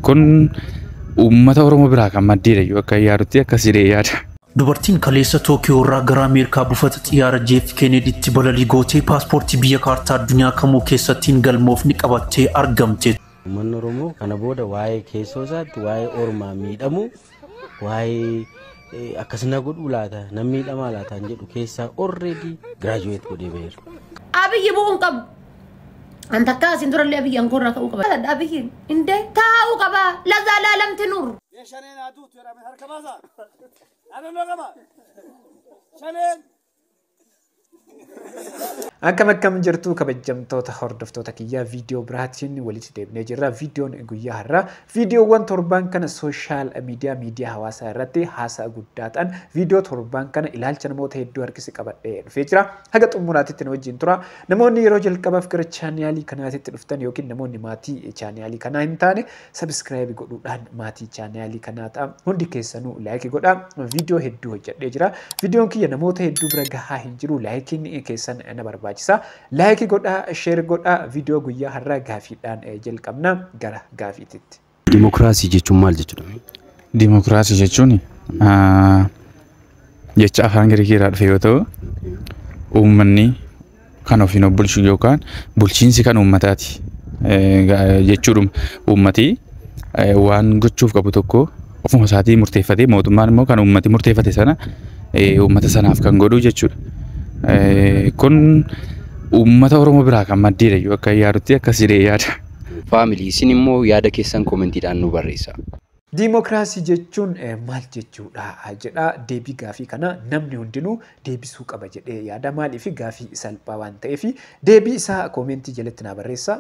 kun uummata Oromoo biraa kan maddiidha yoo akka yaadutti akkasiidha yaada. Dubartiin kaleessa Tookiyoo irraa gara Ameerikaa buufata xiyyaara Jeef Keenediitti balalii gootee paaspoortii biyya kaartaa addunyaa kamuu keessattiin galmoofni qabattee argamte. Uummanni Oromoo kana booda waa'ee keessoo isaatti waa'ee ormaa miidhamu waa'ee akkasina godhuu laata namni miidhamaa laata jedhu keessaa already graduate godhee beeru. Abiyyi bu'uun qabu. Anta kaasin durallee abiyyi ankoorraa ka'uu qaba. Abiyyi indee taa'uu qaba. Lazaa laalamti nuru. Shaneen aduu tuurame harka baasa. Aduu qaba. Shaneen. Akkam jirtu kabajamtoota hordoftoota kiyyaa viidiyoo biraatiin walitti deebinee jirra. Viidiyoon guyyaa har'aa viidiyoowwan torban kana sooshaal miidiyaa hawaasaa irratti haasaa guddaadhaan viidiyoo torban kana ilaalcha namoota hedduu harkisi qabadhee dhufee jira. Haga xumuraatitti nu wajjin tura. Namoonni yeroo jalqabaaf gara chaanaalii kanaatitti dhuftan yookiin namoonni maatii chaanaalii kanaa hin taane sabiskiraayib godhuudhaan maatii chaanaalii kanaa ta'a. Hundi keessanuu laayikii godhaa. Viidiyoo hedduu hojjedhee jira. Viidiyoon kiyya namoota hedduu bira gahaa hin jiru. Laayikiin keessan na barbaachisa. Laayikii godhaa, sheer godhaa. Viidiyoo guyyaa har'aa gaafiidhaan jalqabna gara gaafiititti. Dimookiraasii jechuun maal jechuudha? Dimookiraasii jechuun jecha afaan Giriikiirraa dhufe yoo ta'u, uummanni kan ofiin bulchu yookaan bulchiinsi kan uummataati jechuudha. Uummati waan gochuuf qabu tokko ofuma isaatii murteeffatee mootummaan immoo kan uummati murteeffate sana uummata sanaaf kan godhu jechuudha. Kun uummata Oromoo biraa kan maddiidha yoo akka yaadutti akkasiidha yaada. Faamilii isin immoo yaada keessan koomentiidhaan nu barreessaa. Dimookiraasii jechuun maal jechuudha jedha deebii gaafii kana namni hundinuu deebisuu qaba jedhee yaada. Maaliif gaafii salphaa waan ta'eef deebii isaa koomentii jalatti na barreessaa.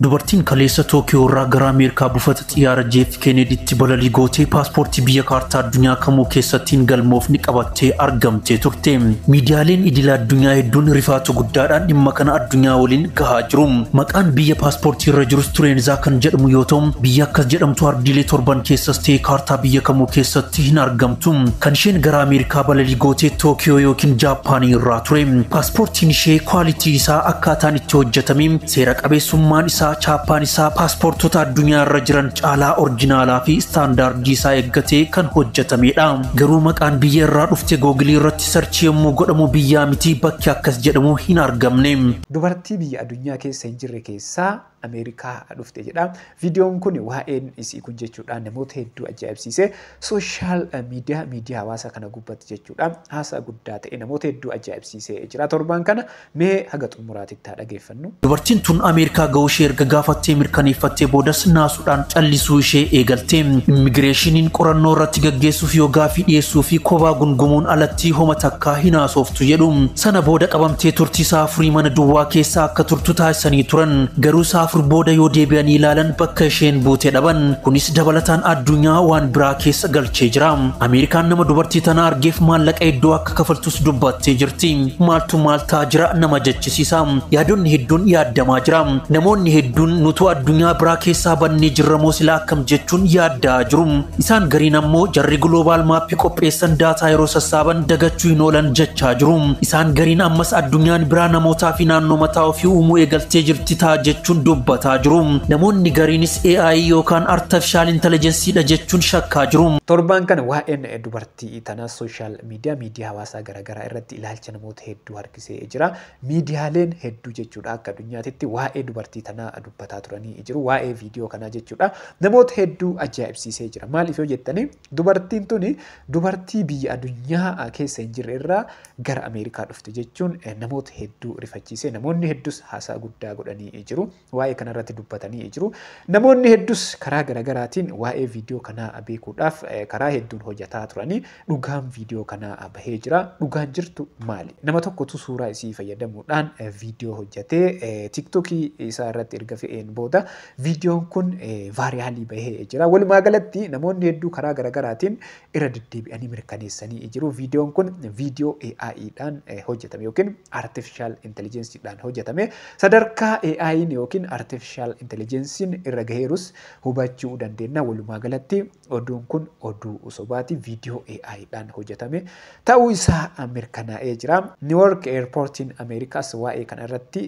Dubartiin kaleessa Tookiyoo irraa gara Ameerikaa buufata xiyyaara Jeef Keenediitti balalii gootee paaspoortii biyya kaartaa addunyaa kamuu keessattiin galmoofni qabattee argamtee turte. Miidiyaaleen idila addunyaa hedduun rifaatu guddaadhaan dhimma kana addunyaa waliin gahaa jiru. Maqaan biyya paaspoortii irra jirus Tureenizaa kan jedhamu yoo ta'u, biyya akkas jedhamtu ardiilee torban keessas ta'ee kaartaa biyya kamuu keessatti hin argamtu. Kan isheen gara Ameerikaa balalii gootee Tookiyoo yookiin Jaapaanii irraa ture. Paaspoortiin ishee kwaalitii isaa akkaataan itti hojjetame seera qabeessummaan isaa chaappaan isaa paaspoortota addunyaa irra jiran caalaa orjinaalaa fi istaandaardii isaa eeggatee kan hojjetamedha. Garuu maqaan biyya irraa dhufte googilii irratti sarchii yommuu godhamu biyyaa miti bakki akkas jedhamu hin argamne. Dubartii biyya addunyaa keessa hin jirre keessaa Ameerikaa dhufte jedha. Viidiyoon kun waa'een isii kun jechuudha namoota hedduu ajaa'ibsiise sooshaal miidiyaa hawaasaa kana gubbatti jechuudha. Haasaa guddaa ta'e namoota hedduu ajaa'ibsiisee jira. Torban kana mee haga xumuraatitti haa dhageeffannu. Dubartiin tun Ameerikaa ga'uu ishee erga gaafattee mirkaneeffattee boodas naasuudhaan callisuu ishee eegalte. Immigireeshiniin qorannoo irratti gaggeessuuf yoo gaafii dhiyeessuu fi kophaa gungumuun alatti homa takkaa hin haasoftu jedhu. Sana booda qabamtee turtii isaa afurii mana duwwaa keessaa akka turtu taasisanii turan. Garuu afur booda yoo deebi'anii ilaalan bakka isheen buutee dhaban. Kunis dabalataan addunyaa waan biraa keessa galchee jira. Ameerikaan nama dubartii tana argeef maallaqa hedduu akka kafaltus dubbattee jirti. Maaltu maal ta'aa jira nama jechisiisa. Yaadonni hedduun yaaddamaa jira. Namoonni hedduun nutu addunyaa biraa keessaa bannee jirra moo silaa akkam jechuun yaaddaa jiru. Isaan gariin ammoo jarri global maappii qopheessan daataa yeroo sassaaban dagachuu hin oolan jechaa jiru. Isaan gariin ammas addunyaan biraa namootaa fi naannoo mataa ofii uumuu eegaltee jirti ta'a jechuun dubbataa jiru. Namoonni gariinis AI yookaan artificial intelligence dha jechuun shakkaa jiru. Torban kana waa'een dubartii tanaa sooshaal miidiyaa hawaasaa garaagaraa irratti ilaalcha namoota hedduu harkisee jira. Miidiyaaleen hedduu jechuudha akka addunyaatitti waa'ee dubartii tanaa dubbataa turanii jiru. Waa'ee viidiyoo kanaa jechuudha namoota hedduu ajaa'ibsiisee jira. Maaliif yoo jettanii dubartiin tuni dubartii biyya addunyaa keessa hin jirre irraa gara Ameerikaa dhufte jechuun namoota hedduu rifachiisee namoonni hedduus haasaa guddaa godhanii jiru. Waa'ee kanarratti dubbatanii jiru. Namoonni hedduus karaa garaagaraatiin waa'ee viidiyoo kanaa beekuudhaaf karaa hedduun hojjetaa turanii dhugaan viidiyoo kanaa bahee jira. Dhugaan jirtu maali? Nama tokkotu suuraa isii fayyadamuudhaan viidiyoo hojjetee TikTokii isaa irratti erga fe'een booda viidiyoon kun vaayiraalii bahee jira. Walumaa galatti namoonni hedduu karaa garaagaraatiin irra deddeebi'anii mirkaneessanii jiru. Viidiyoon kun viidiyoo AI'dhaan hojjetame yookiin artificial intelligence dhaan hojjetame. Sadarkaa AI'n yookiin artificial intelligence'n irra gaheerus hubachuu dandeenya. Walumaa galatti oduun kun oduu sobaati viidiyoo AI'dhaan hojjetame ta'uu isaa mirkanaa'ee jira. Newark Airportiin Ameerikaas waa'ee kana irratti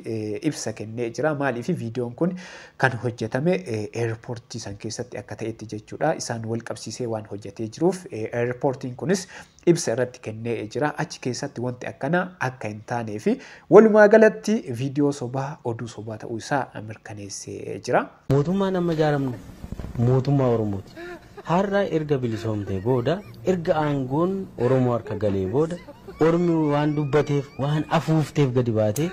ibsa kennee jira. Maaliif viidiyoon kun kan hojjetame airportii san keessatti akka ta'etti jechuudha. Isaan wal qabsiisee waan hojjetee jiruuf airportiin kunis ibsa irratti kennee jira. Achi keessatti wanti akkana akka hin taanee fi walumaa galatti viidiyoo sobaa oduu sobaa ta'uu isaa mirkaneessee jira. Mootummaan amma ijaaramne mootummaa Oromooti. Har'a erga bilisoomtee booda erga aangoon Oromoo harka galee booda Ormi waan dubbateef waan afuufteef gadi baatee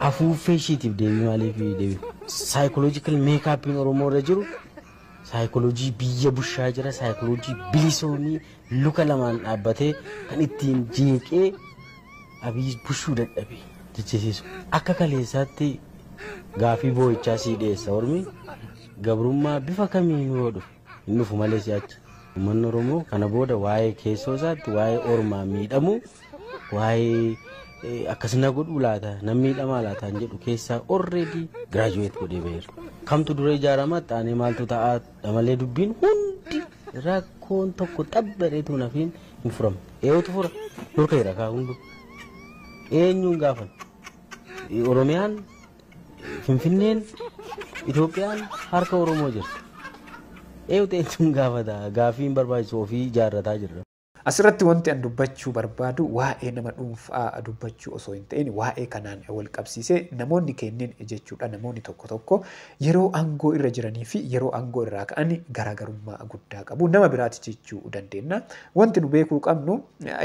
afuuffee ishiitiif deebii maaliif deebii psychological makeupiin Oromoo irra jiru psychology biyya bushaa jira psychology bilisoomii luka lamaan dhaabbatee kan ittiin jeeqee Abiy bushuu dadhabe jechisiisu akka kaleessaatti gaafii boo'ichaa sii dhiyeessa Ormi gabrummaa bifa kamiin yoo dhufu hin dhufu malee si'achi uummanni Oromoo kana booda waa'ee keessoo isaatti waa'ee ormaa miidhamu waa'ee akkasina godhuu laata namni miidhamaa laata hin jedhu keessaa already graduate godhee ba'eera. Kamtu dura ijaaramaa taanee maaltu ta'a malee dubbiin hundi rakkoon tokko xabbareetu nafiin hin furamne. Eeyyootu fura durka jira kaa hundu. Eenyuun gaafan Oromiyaan Finfinneen Itoophiyaan harka Oromoo jirti. Eeyyootu eenyuun gaafata gaafiin barbaachisu ofii ijaarrataa jirra. Asirratti wanti an dubbachuu barbaadu waa'ee nama dhuunfaa dubbachuu osoo hin ta'in waa'ee kanaan wal qabsiisee namoonni kenneen jechuudha. Namoonni tokko tokko yeroo aangoo irra jiranii fi yeroo aangoo irraa ka'anii garaagarummaa guddaa qabu. Nama biraati jechuu dandeenya. Wanti nu beekuu qabnu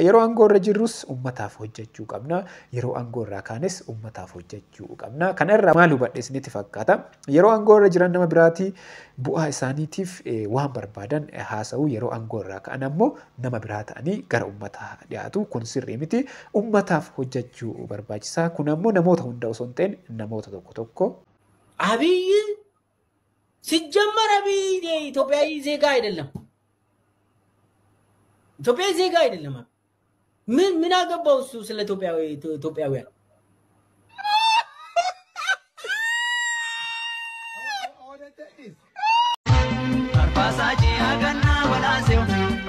yeroo aangoo irra jirrus ummataaf hojjechuu qabna. Yeroo aangoo irraa kaanes ummataaf hojjechuu qabna. Kana irraa maal hubadhe isinitti fakkaata? Yeroo aangoo irra jiran nama biraati bu'aa isaaniitiif waan barbaadan haasa'u. Yeroo aangoo irraa ka'an ammoo nama biraati ta'anii gara ummataa dhiyaatu. Kun sirrii miti. Ummataaf hojjechuu barbaachisaa. Kun ammoo namoota hunda osoo hin ta'in namoota tokko tokko. አብይ ሲጀመር አብይ ኢትዮጵያዊ ዜጋ አይደለም። ኢትዮጵያዊ ዜጋ አይደለም። ምን አገባው እሱ ስለ ኢትዮጵያውያን? አርባሳጂ አገና ወላሴው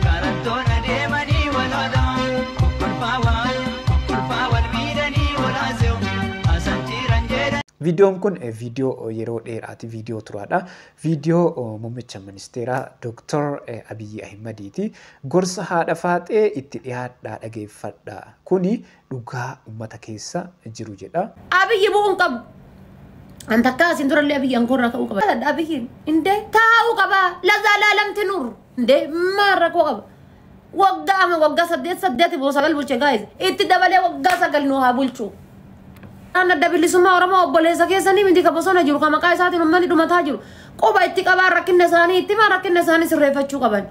ካረቶነ ደመኒ ወላዳ ኩልፋዋል ሚደኒ ወላሴው አሰንቲረን ጀደ Viidiyoon kun viidiyoo yeroo dheeraati. Viidiyoo turaadha. Viidiyoo muummicha ministeeraa Dr. Abiy Ahimadiiti. Gorsa haadha faaxee itti dhiyaadhaa dhageeffadhaa. Kuni dhugaa uummata keessa jiru jedha. Abiy bu'uun qabu. Anta akkasiin durallee Abiy ankoorraa ka'uu qaba. Abiyyiin indee taa'uu qaba. Lazaalaalamti nur indee maarra koo qaba. Waggaa 8 boosagal bulche gaayis. Itti dabalee waggaa 9 nu haa bulchu. Ana dabilisummaa Oromoo obboleessa keessanii miti ka bosona jiru ka maqaa isaatiin uummanni dhumataa jiru. Qoba itti qabaan rakkinna isaanii itti maa rakkinna isaanii sirreeffachuu qaban.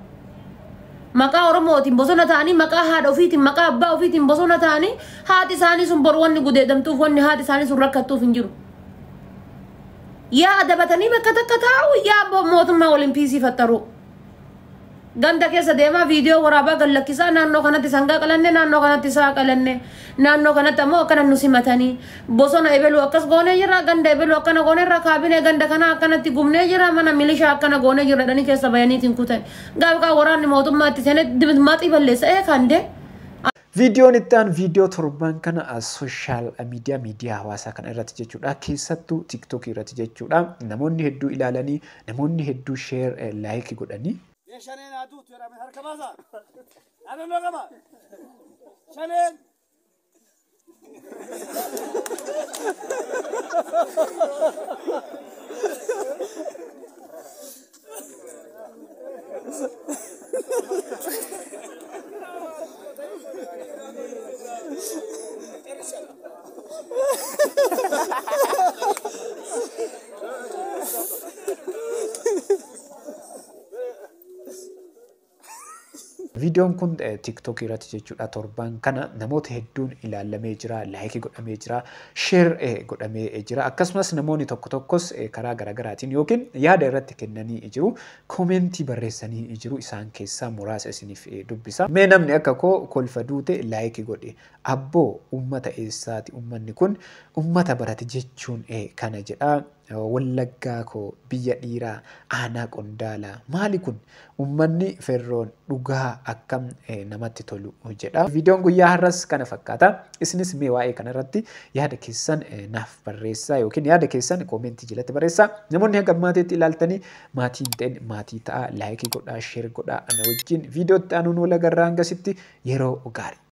Maqaa Oromootiin bosona ta'anii maqaa haadha ofiitiin maqaa abbaa ofiitiin bosona ta'anii haati isaanii sun bor wanni gudeedamtuuf wanni haati isaanii sun rakkattuuf hin jiru. Yaa adabatanii bakka takka taa'u yaa mootummaa waliin piisiifattaru. Ganda keessa deemaa viidiyoo waraabaa gallakkisaa naannoo kanatti sangaa qalanne naannoo kanatti saa qalanne naannoo kanatti ammoo akkana nu simatanii bosona ebeluu akkas goonee jira ganda ebeluu akkana goonee irra kaabinee ganda kana akkanatti gumnee jira mana milishaa akkana goonee jira dhanii keessa bayaniitiin kutan gaafqaa waraanni mootummaatti seenee maxii balleessa kandee. Viidiyoon itti aanu viidiyoo torban kana sooshaal miidiyaa hawaasaa kana irratti jechuudha. Keessattuu TikTok irratti jechuudha. Namoonni hedduu ilaalanii namoonni hedduu sheer laayikii godhanii. Shaneen aduu tu jedhame harka baasa. Naannoo qaba. Shaneen. Viidiyoon kun TikTok irratti jechuudha. Torban kana namoota hedduun ilaalamee jira, laayikii godhamee jira, sheer godhamee jira. Akkasumas namoonni tokko tokkos karaa garaagaraatiin yookiin yaada irratti kennanii jiru, koomentii barreessanii jiru. Isaan keessaa muraasa isiniif dubbisa. Mee namni akka koo kolfa duute laayikii godhe. Abboo uummata eessaati? Uummanni kun uummata barate jechuun kana jedha. wallaggaa koo biyya dhiiraa aanaa qondaalaa maali kun uummanni ferroon dhugaa akkam namatti tolu jedha. Viidiyoon guyyaa har'as kana fakkaata. Isinis mee waa'ee kanarratti yaada keessan naaf barreessaa yookiin yaada keessan koomentii jalatti barreessaa. Namoonni hanga ammaatiitti ilaaltanii maatiin ta'e maatii ta'a laayikii godhaa sheer godhaa ana wajjin viidiyootti aanuun wal agarraa hangasitti yeroo gaarii.